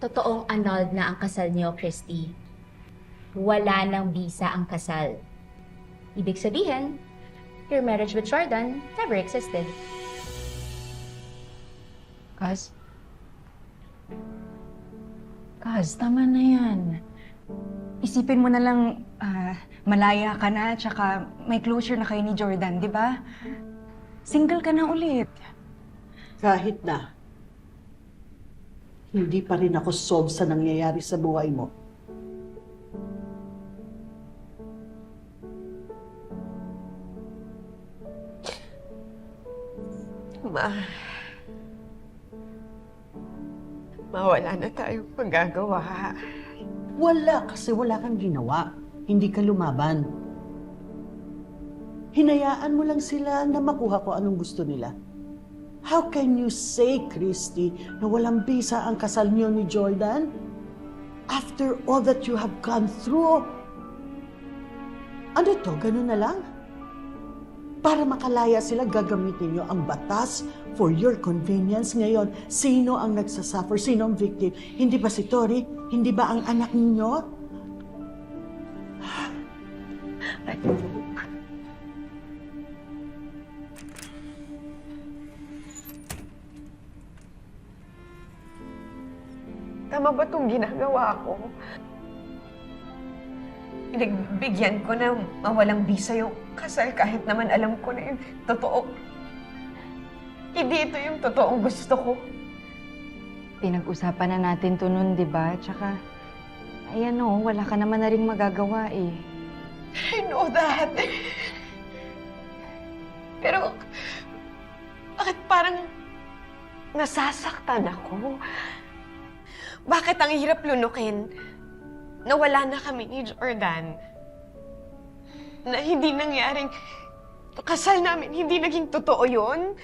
Totoong annulled na ang kasal niyo, Christy. Wala nang visa ang kasal. Ibig sabihin, your marriage with Jordan never existed. Kaz? Kaz, tama na yan. Isipin mo na lang, malaya ka na, tsaka may closure na kayo ni Jordan, di ba? Single ka na ulit. Kahit na, hindi pa rin ako solve sa nangyayari sa buhay mo. Mawala na tayong magagawa. Wala kasi wala kang ginawa. Hindi ka lumaban. Hinayaan mo lang sila na makuha ko anong gusto nila. How can you say, Christy, na walang bisa ang kasal niyo ni Jordan? After all that you have gone through. Ano to? Ganun na lang? Para makalaya sila, gagamitin niyo ang batas for your convenience. Ngayon, sino ang nagsasuffer? Sino ang victim? Hindi ba si Tori? Hindi ba ang anak ninyo? Tama ba itong ginagawa ko? Pinagbigyan ko na mawalang visa yung kasal kahit naman alam ko na yung totoo. Hindi ito yung totoong gusto ko. Pinag-usapan na natin to nun, di ba? Tsaka, ayan o, wala ka naman na rin magagawa eh. I know that. Pero, bakit parang nasasaktan ako? Bakit ang hirap lunukin na wala na kami ni Jordan? Na hindi nangyaring kasal namin, hindi naging totoo yun?